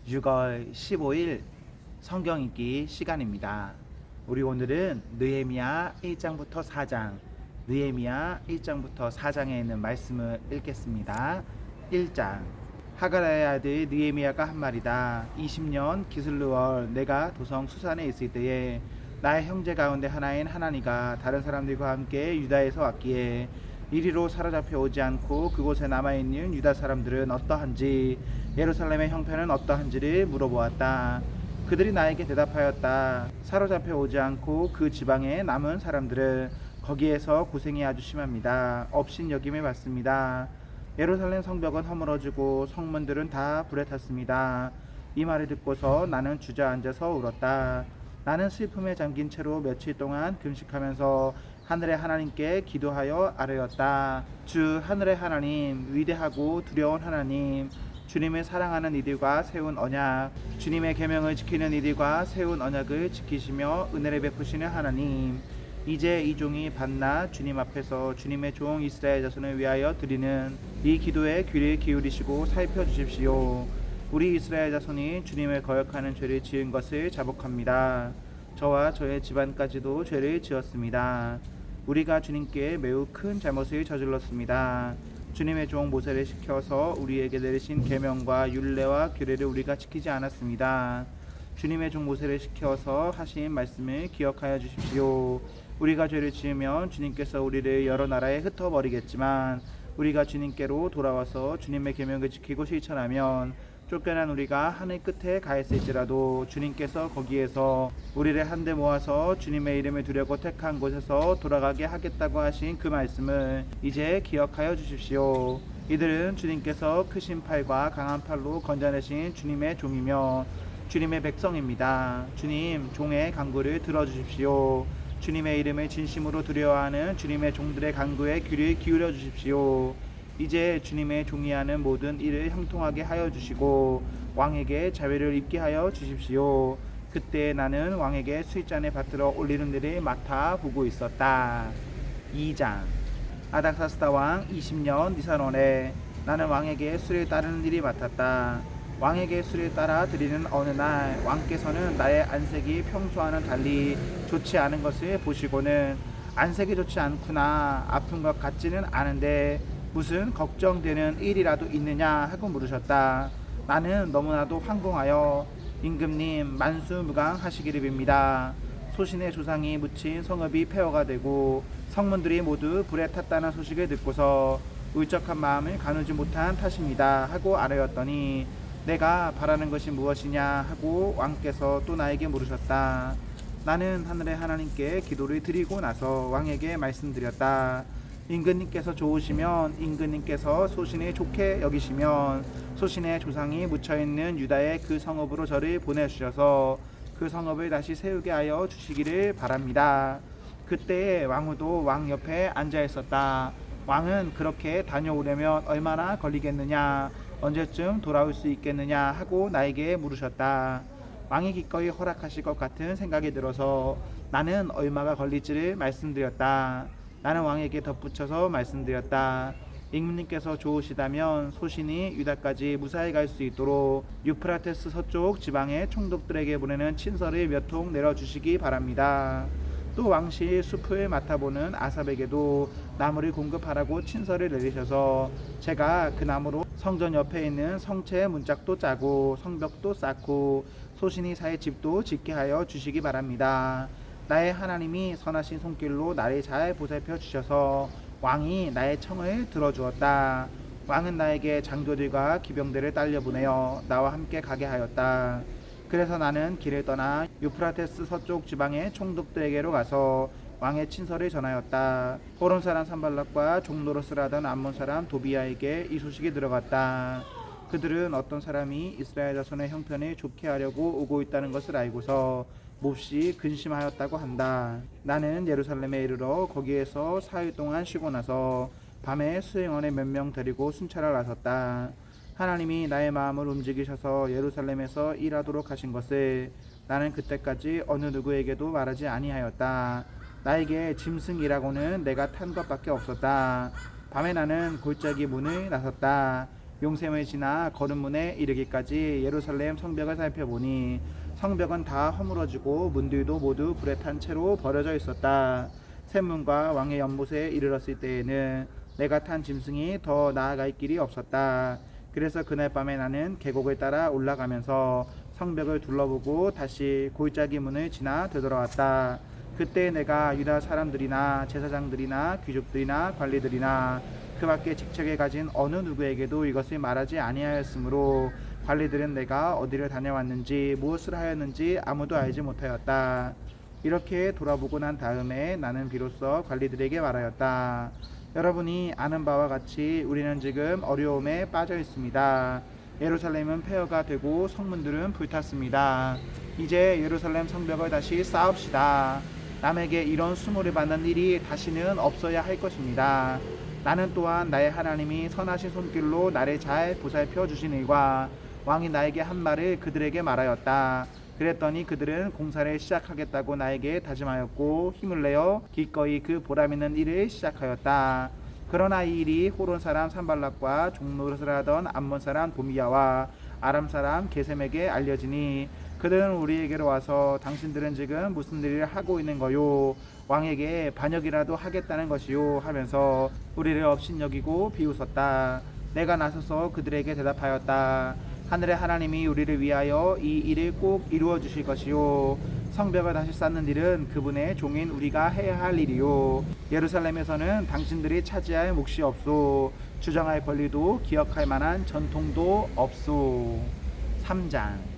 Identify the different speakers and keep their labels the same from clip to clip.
Speaker 1: 6월 15일 성경 읽기 시간입니다. 우리 오늘은 느헤미야 1장부터 4장, 느헤미야 1장부터 4장에 있는 말씀을 읽겠습니다. 1장. 하가랴의 아들 느헤미야가 한 말이다. 20년 기슬루월 내가 도성 수산에 있을 때에 나의 형제 가운데 하나인 하나니가 다른 사람들과 함께 유다에서 왔기에 이리로 사로잡혀 오지 않고 그곳에 남아있는 유다 사람들은 어떠한지 예루살렘의 형편은 어떠한지를 물어보았다. 그들이 나에게 대답하였다. 사로잡혀 오지 않고 그 지방에 남은 사람들은 거기에서 고생이 아주 심합니다. 업신여김을 받습니다. 예루살렘 성벽은 허물어지고 성문들은 다 불에 탔습니다. 이 말을 듣고서 나는 주저앉아서 울었다. 나는 슬픔에 잠긴 채로 며칠 동안 금식하면서 하늘의 하나님께 기도하여 아뢰었다. 주 하늘의 하나님, 위대하고 두려운 하나님, 주님을 사랑하는 이들과 세운 언약, 주님의 계명을 지키는 이들과 세운 언약을 지키시며 은혜를 베푸시는 하나님, 이제 이 종이 밤낮 주님 앞에서 주님의 종 이스라엘 자손을 위하여 드리는 이 기도에 귀를 기울이시고 살펴주십시오. 우리 이스라엘 자손이 주님을 거역하는 죄를 지은 것을 자복합니다. 저와 저의 집안까지도 죄를 지었습니다. 우리가 주님께 매우 큰 잘못을 저질렀습니다. 주님의 종 모세를 시켜서 우리에게 내리신 계명과 율례와 규례를 우리가 지키지 않았습니다. 주님의 종 모세를 시켜서 하신 말씀을 기억하여 주십시오. 우리가 죄를 지으면 주님께서 우리를 여러 나라에 흩어버리겠지만 우리가 주님께로 돌아와서 주님의 계명을 지키고 실천하면 쫓겨난 우리가 하늘 끝에 가했을지라도 주님께서 거기에서 우리를 한데 모아서 주님의 이름을 두려고 택한 곳에서 돌아가게 하겠다고 하신 그 말씀을 이제 기억하여 주십시오. 이들은 주님께서 크신 팔과 강한 팔로 건져내신 주님의 종이며 주님의 백성입니다. 주님 종의 간구를 들어주십시오. 주님의 이름을 진심으로 두려워하는 주님의 종들의 간구에 귀를 기울여 주십시오. 이제 주님의 종이 하는 모든 일을 형통하게 하여 주시고 왕에게 자비를 입게 하여 주십시오. 그때 나는 왕에게 술잔에 받들어 올리는 일을 맡아 보고 있었다. 2장. 아닥사스다 왕 20년 니산월에 나는 왕에게 술을 따르는 일이 맡았다. 왕에게 술을 따라 드리는 어느 날 왕께서는 나의 안색이 평소와는 달리 좋지 않은 것을 보시고는 안색이 좋지 않구나, 아픈 것 같지는 않은데 무슨 걱정되는 일이라도 있느냐 하고 물으셨다. 나는 너무나도 황공하여 임금님 만수무강하시기를 빕니다. 소신의 조상이 묻힌 성읍이 폐허가 되고 성문들이 모두 불에 탔다는 소식을 듣고서 울적한 마음을 가누지 못한 탓입니다 하고 아뢰었더니 내가 바라는 것이 무엇이냐 하고 왕께서 또 나에게 물으셨다. 나는 하늘의 하나님께 기도를 드리고 나서 왕에게 말씀드렸다. 임금님께서 좋으시면, 임금님께서 소신이 좋게 여기시면 소신의 조상이 묻혀있는 유다의 그 성읍으로 저를 보내주셔서 그 성읍을 다시 세우게 하여 주시기를 바랍니다. 그때 왕후도 왕 옆에 앉아있었다. 왕은 그렇게 다녀오려면 얼마나 걸리겠느냐, 언제쯤 돌아올 수 있겠느냐 하고 나에게 물으셨다. 왕이 기꺼이 허락하실 것 같은 생각이 들어서 나는 얼마가 걸릴지를 말씀드렸다. 나는 왕에게 덧붙여서 말씀드렸다. 임금님께서 좋으시다면 소신이 유다까지 무사히 갈 수 있도록 유프라테스 서쪽 지방의 총독들에게 보내는 친서를 몇 통 내려주시기 바랍니다. 또 왕실 숲을 맡아보는 아삽에게도 나무를 공급하라고 친서를 내리셔서 제가 그 나무로 성전 옆에 있는 성체 문짝도 짜고 성벽도 쌓고 소신이 살 집도 짓게 하여 주시기 바랍니다. 나의 하나님이 선하신 손길로 나를 잘 보살펴 주셔서 왕이 나의 청을 들어주었다. 왕은 나에게 장교들과 기병들을 딸려 보내어 나와 함께 가게 하였다. 그래서 나는 길을 떠나 유프라테스 서쪽 지방의 총독들에게로 가서 왕의 친서를 전하였다. 호론 사람 산발락과 종노릇을 하던 암몬 사람 도비야에게 이 소식이 들어갔다. 그들은 어떤 사람이 이스라엘 자손의 형편을 좋게 하려고 오고 있다는 것을 알고서 몹시 근심하였다고 한다. 나는 예루살렘에 이르러 거기에서 4일 동안 쉬고 나서 밤에 수행원에 몇 명 데리고 순찰을 나섰다. 하나님이 나의 마음을 움직이셔서 예루살렘에서 일하도록 하신 것을 나는 그때까지 어느 누구에게도 말하지 아니하였다. 나에게 짐승이라고는 내가 탄 것밖에 없었다. 밤에 나는 골짜기 문을 나섰다. 용샘을 지나 거름문에 이르기까지 예루살렘 성벽을 살펴보니 성벽은 다 허물어지고 문들도 모두 불에 탄 채로 버려져 있었다. 샘문과 왕의 연못에 이르렀을 때에는 내가 탄 짐승이 더 나아갈 길이 없었다. 그래서 그날 밤에 나는 계곡을 따라 올라가면서 성벽을 둘러보고 다시 골짜기 문을 지나 되돌아왔다. 그때 내가 유다 사람들이나 제사장들이나 귀족들이나 관리들이나 그 밖에 직책을 가진 어느 누구에게도 이것을 말하지 아니하였으므로 관리들은 내가 어디를 다녀왔는지 무엇을 하였는지 아무도 알지 못하였다. 이렇게 돌아보고 난 다음에 나는 비로소 관리들에게 말하였다. 여러분이 아는 바와 같이 우리는 지금 어려움에 빠져 있습니다. 예루살렘은 폐허가 되고 성문들은 불탔습니다. 이제 예루살렘 성벽을 다시 쌓읍시다. 남에게 이런 수모를 받는 일이 다시는 없어야 할 것입니다. 나는 또한 나의 하나님이 선하신 손길로 나를 잘 보살펴 주시니과 왕이 나에게 한 말을 그들에게 말하였다. 그랬더니 그들은 공사를 시작하겠다고 나에게 다짐하였고 힘을 내어 기꺼이 그 보람있는 일을 시작하였다. 그러나 이 일이 호론 사람 산발락과 종노릇을 하던 암몬 사람 도미야와 아람 사람 게셈에게 알려지니 그들은 우리에게로 와서 당신들은 지금 무슨 일을 하고 있는 거요? 왕에게 반역이라도 하겠다는 것이요? 하면서 우리를 업신여기고 비웃었다. 내가 나서서 그들에게 대답하였다. 하늘의 하나님이 우리를 위하여 이 일을 꼭 이루어 주실 것이요 성벽을 다시 쌓는 일은 그분의 종인 우리가 해야 할 일이요 예루살렘에서는 당신들이 차지할 몫이 없소 주장할 권리도 기억할 만한 전통도 없소. 3장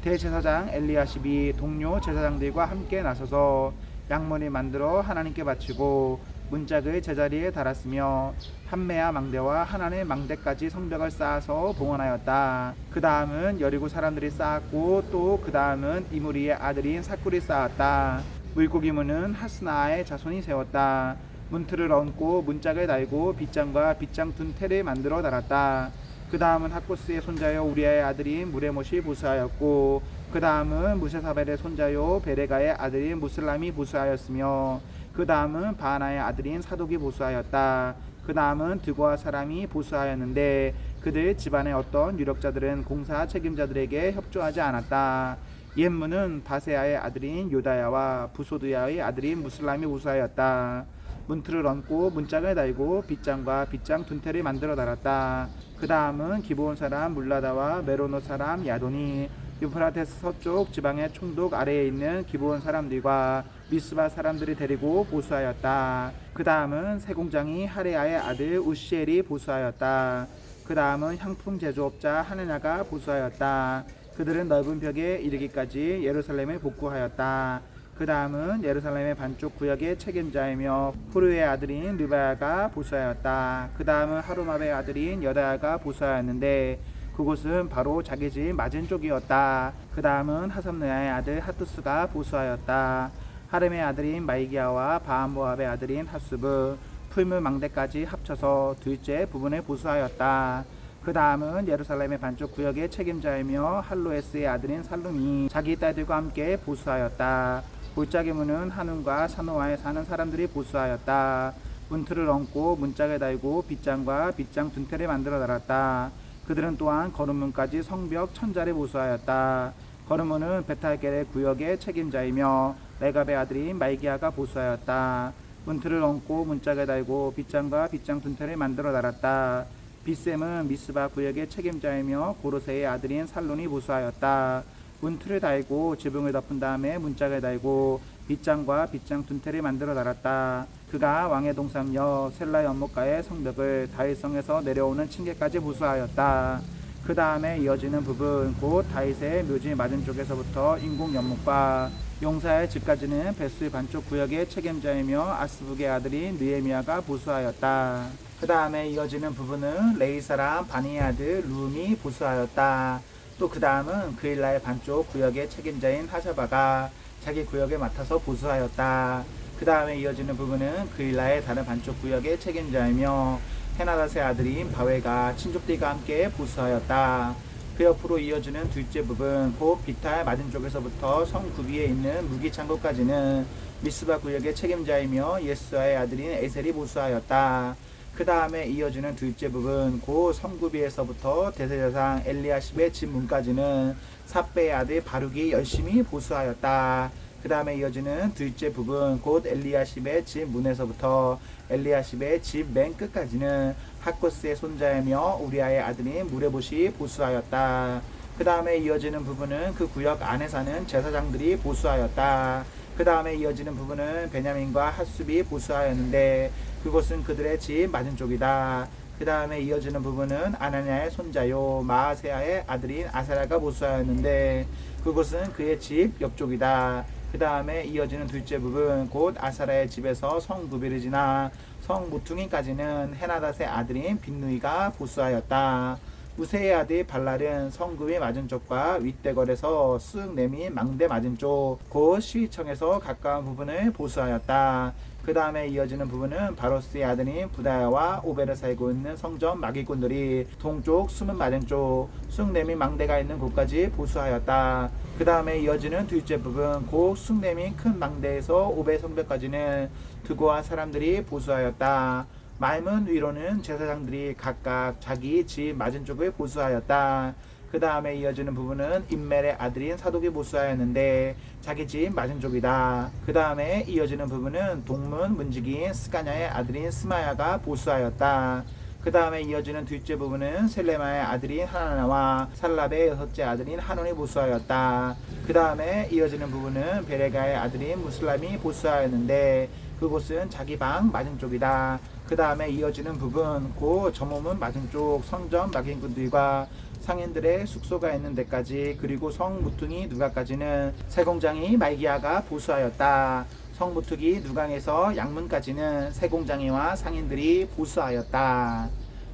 Speaker 1: 대제사장 엘리야십이 동료 제사장들과 함께 나서서 양모를 만들어 하나님께 바치고 문짝을 제자리에 달았으며 판매와 망대와 하나님의 망대까지 성벽을 쌓아서 봉헌하였다. 그 다음은 여리고 사람들이 쌓았고 또 그 다음은 이무리의 아들인 사쿨이 쌓았다. 물고기 문은 하스나의 자손이 세웠다. 문틀을 얹고 문짝을 달고 빗장과 빗장 둔 테를 만들어 달았다. 그 다음은 하코스의 손자요 우리아의 아들인 무레못이 보수하였고 그 다음은 무세사벨의 손자요 베레가의 아들인 무슬람이 보수하였으며 그 다음은 바하나의 아들인 사독이 보수하였다. 그 다음은 드고아 사람이 보수하였는데 그들 집안의 어떤 유력자들은 공사 책임자들에게 협조하지 않았다. 옛문은 바세아의 아들인 요다야와 부소드야의 아들인 무슬람이 보수하였다. 문틀을 얹고 문짝을 달고 빗장과 빗장 둔테를 만들어 달았다. 그 다음은 기브온 사람 물라다와 메로노 사람 야돈이 유프라테스 서쪽 지방의 총독 아래에 있는 기브온 사람들과 미스바 사람들이 데리고 보수하였다. 그 다음은 세공장이 하레아의 아들 우시엘이 보수하였다. 그 다음은 향품 제조업자 하느냐가 보수하였다. 그들은 넓은 벽에 이르기까지 예루살렘을 복구하였다. 그 다음은 예루살렘의 반쪽 구역의 책임자이며 후르의 아들인 르바야가 보수하였다. 그 다음은 하루마베의 아들인 여다야가 보수하였는데 그곳은 바로 자기 집 맞은 쪽이었다. 그 다음은 하삼느야의 아들 하투스가 보수하였다. 하렘의 아들인 마이기야와 바한모압의 아들인 하수브 풀물 망대까지 합쳐서 둘째 부분을 보수하였다. 그 다음은 예루살렘의 반쪽 구역의 책임자이며 할로에스의 아들인 살룸이 자기 딸들과 함께 보수하였다. 골짜기 문은 한움과 사노아에 사는 사람들이 보수하였다. 문틀을 얹고 문짝을 달고 빗장과 빗장 둔테를 만들어 달았다. 그들은 또한 거름문까지 성벽 천자를 보수하였다. 거름문은 베탈겔의 구역의 책임자이며 레갑의 아들인 말기야가 보수하였다. 문틀을 얹고 문짝을 달고 빗장과 빗장 둔테를 만들어 달았다. 빗셈은 미스바 구역의 책임자이며 고로세의 아들인 살론이 보수하였다. 문틀을 달고 지붕을 덮은 다음에 문짝을 달고 빗장과 빗장 둔테를 만들어 달았다. 그가 왕의 동산여 셀라 연못가의 성벽을 다윗성에서 내려오는 층계까지 보수하였다. 그 다음에 이어지는 부분 곧 다윗의 묘지 맞은쪽에서부터 인공 연못과 용사의 집까지는 베스 반쪽 구역의 책임자이며 아스북의 아들인 느헤미야가 보수하였다. 그 다음에 이어지는 부분은 레이 사람 바니의 아들 루음이 보수하였다. 또 그 다음은 그일라의 반쪽 구역의 책임자인 하샤바가 자기 구역을 맡아서 보수하였다. 그 다음에 이어지는 부분은 그일라의 다른 반쪽 구역의 책임자이며 헤나닷의 아들인 바웨가 친족들과 함께 보수하였다. 그 옆으로 이어지는 둘째 부분 곧 빅탈 맞은쪽에서부터 성 구비에 있는 무기창고까지는 미스바 구역의 책임자이며 예스와의 아들인 에셀이 보수하였다. 그 다음에 이어지는 둘째 부분 곧 성구비에서부터 대제사장 엘리야십의 집 문까지는 삽배의 아들 바룩이 열심히 보수하였다. 그 다음에 이어지는 둘째 부분 곧 엘리야십의 집 문에서부터 엘리야십의 집 맨 끝까지는 학고스의 손자이며 우리아의 아들인 무레봇이 보수하였다. 그 다음에 이어지는 부분은 그 구역 안에 사는 제사장들이 보수하였다. 그 다음에 이어지는 부분은 베냐민과 핫숲이 보수하였는데 그곳은 그들의 집 맞은 쪽이다. 그 다음에 이어지는 부분은 아나니아의 손자요 마아세야의 아들인 아사랴가 보수하였는데 그곳은 그의 집 옆쪽이다. 그 다음에 이어지는 둘째 부분 곧 아사랴의 집에서 성 구비를 지나 성 모퉁이까지는 헤나닷의 아들인 빈누이가 보수하였다. 우세의 아들 발랄은 성급이 맞은 쪽과 윗대걸에서 쓱 내민 망대 맞은 쪽 곧 시위청에서 가까운 부분을 보수하였다. 그 다음에 이어지는 부분은 바로스의 아들인 부다야와 오벨을 살고 있는 성전 마기꾼들이 동쪽 수문 맞은 쪽 쑥 내민 망대가 있는 곳까지 보수하였다. 그 다음에 이어지는 둘째 부분 곧 쑥 내민 큰 망대에서 오벨 성벽까지는 두고와 사람들이 보수하였다. 말문 위로는 제사장들이 각각 자기 집 맞은 쪽을 보수하였다. 그 다음에 이어지는 부분은 임멜의 아들인 사독이 보수하였는데 자기 집 맞은 쪽이다. 그 다음에 이어지는 부분은 동문 문지기인 스가냐의 아들인 스마야가 보수하였다. 그 다음에 이어지는 둘째 부분은 셀레마의 아들인 하나나와 살랍의 여섯째 아들인 하논이 보수하였다. 그 다음에 이어지는 부분은 베레가의 아들인 무슬람이 보수하였는데 그곳은 자기 방 맞은 쪽이다. 그 다음에 이어지는 부분 곧 저몸은 맞은쪽 성전 막인꾼들과 상인들의 숙소가 있는 데까지 그리고 성무퉁이 누가까지는 세공장이 말기야가 보수하였다. 성무퉁이 누강에서 양문까지는 세공장이와 상인들이 보수하였다.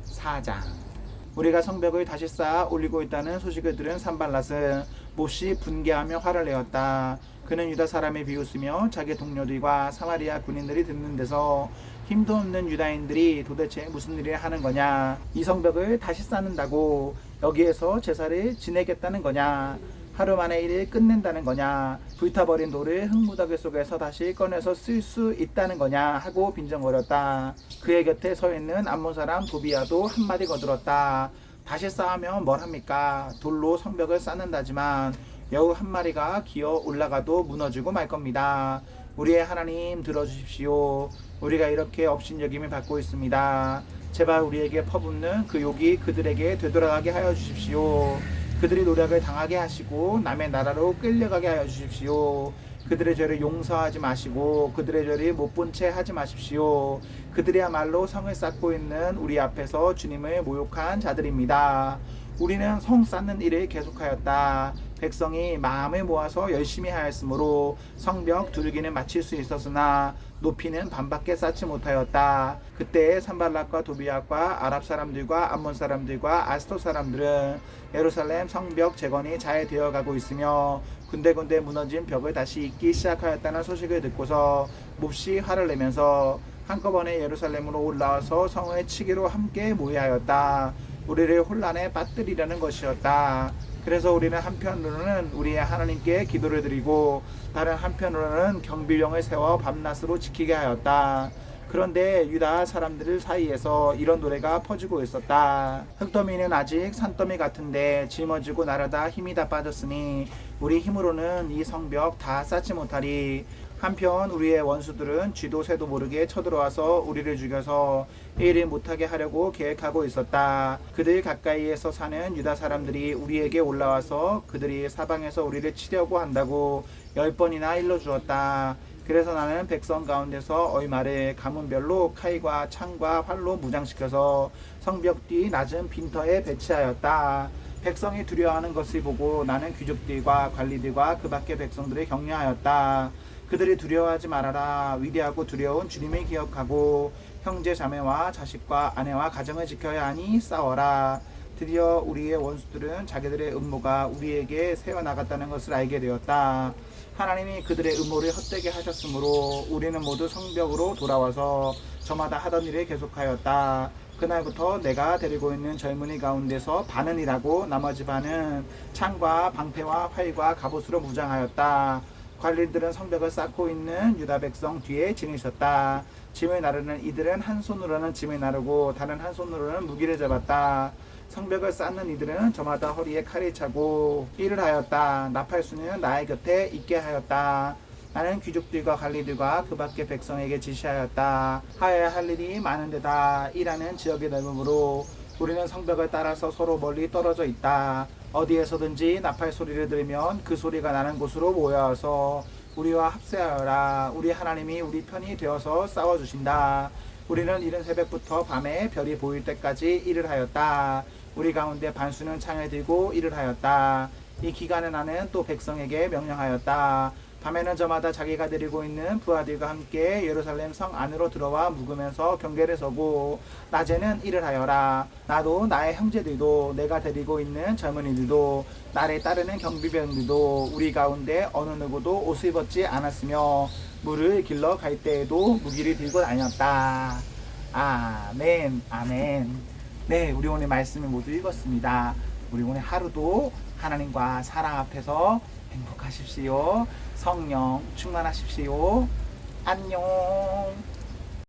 Speaker 1: 4장 우리가 성벽을 다시 쌓아 올리고 있다는 소식을 들은 산발랏은 몹시 분개하며 화를 내었다. 그는 유다 사람을 비웃으며 자기 동료들과 사마리아 군인들이 듣는 데서 힘도 없는 유다인들이 도대체 무슨 일을 하는 거냐, 이 성벽을 다시 쌓는다고 여기에서 제사를 지내겠다는 거냐, 하루 만에 일을 끝낸다는 거냐, 불타버린 돌을 흙무더기 속에서 다시 꺼내서 쓸 수 있다는 거냐 하고 빈정거렸다. 그의 곁에 서 있는 암몬 사람 도비야도 한마디 거들었다. 다시 쌓으면 뭘 합니까? 돌로 성벽을 쌓는다지만 여우 한 마리가 기어 올라가도 무너지고 말 겁니다. 우리의 하나님 들어주십시오. 우리가 이렇게 업신여김을 받고 있습니다. 제발 우리에게 퍼붓는 그 욕이 그들에게 되돌아가게 하여 주십시오. 그들이 노력을 당하게 하시고 남의 나라로 끌려가게 하여 주십시오. 그들의 죄를 용서하지 마시고 그들의 죄를 못 본 채 하지 마십시오. 그들이야말로 성을 쌓고 있는 우리 앞에서 주님을 모욕한 자들입니다. 우리는 성 쌓는 일을 계속하였다. 백성이 마음을 모아서 열심히 하였으므로 성벽 두르기는 마칠 수 있었으나 높이는 반밖에 쌓지 못하였다. 그때 산발락과 도비앗과 아랍 사람들과 암몬 사람들과 아스토 사람들은 예루살렘 성벽 재건이 잘 되어가고 있으며 군데군데 무너진 벽을 다시 잇기 시작하였다는 소식을 듣고서 몹시 화를 내면서 한꺼번에 예루살렘으로 올라와서 성을 치기로 함께 모의하였다. 우리를 혼란에 빠뜨리려는 것이었다. 그래서 우리는 한편으로는 우리의 하나님께 기도를 드리고 다른 한편으로는 경비령을 세워 밤낮으로 지키게 하였다. 그런데 유다 사람들 사이에서 이런 노래가 퍼지고 있었다. 흙더미는 아직 산더미 같은데 짊어지고 나르다 힘이 다 빠졌으니 우리 힘으로는 이 성벽 다 쌓지 못하리. 한편 우리의 원수들은 쥐도 새도 모르게 쳐들어와서 우리를 죽여서 일을 못하게 하려고 계획하고 있었다. 그들 가까이에서 사는 유다 사람들이 우리에게 올라와서 그들이 사방에서 우리를 치려고 한다고 10번이나 일러주었다. 그래서 나는 백성 가운데서 얼마를 가문별로 칼과 창과 활로 무장시켜서 성벽 뒤 낮은 빈터에 배치하였다. 백성이 두려워하는 것을 보고 나는 귀족들과 관리들과 그 밖의 백성들을 격려하였다. 그들이 두려워하지 말아라. 위대하고 두려운 주님을 기억하고 형제 자매와 자식과 아내와 가정을 지켜야 하니 싸워라. 드디어 우리의 원수들은 자기들의 음모가 우리에게 새어나갔다는 것을 알게 되었다. 하나님이 그들의 음모를 헛되게 하셨으므로 우리는 모두 성벽으로 돌아와서 저마다 하던 일을 계속하였다. 그날부터 내가 데리고 있는 젊은이 가운데서 반은 일하고 나머지 반은 창과 방패와 활과 갑옷으로 무장하였다. 관리들은 성벽을 쌓고 있는 유다 백성 뒤에 지니셨다. 짐을 나르는 이들은 한 손으로는 짐을 나르고 다른 한 손으로는 무기를 잡았다. 성벽을 쌓는 이들은 저마다 허리에 칼을 차고 일을 하였다. 나팔수는 나의 곁에 있게 하였다. 나는 귀족들과 관리들과 그 밖의 백성에게 지시하였다. 하여야 할 일이 많은데다 일하는 지역의 넓음으로 우리는 성벽을 따라서 서로 멀리 떨어져 있다. 어디에서든지 나팔 소리를 들으면 그 소리가 나는 곳으로 모여서 우리와 합세하여라. 우리 하나님이 우리 편이 되어서 싸워주신다. 우리는 이른 새벽부터 밤에 별이 보일 때까지 일을 하였다. 우리 가운데 반수는 창을 들고 일을 하였다. 이 기간에 나는 또 백성에게 명령하였다. 밤에는 저마다 자기가 데리고 있는 부하들과 함께 예루살렘 성 안으로 들어와 묵으면서 경계를 서고 낮에는 일을 하여라. 나도 나의 형제들도 내가 데리고 있는 젊은이들도 나를 따르는 경비병들도 우리 가운데 어느 누구도 옷을 벗지 않았으며 물을 길러 갈 때에도 무기를 들고 다녔다. 아멘, 아멘. 네, 우리 오늘 말씀을 모두 읽었습니다. 우리 오늘 하루도 하나님과 사랑 앞에서 행복하십시오. 성령 충만하십시오. 안녕.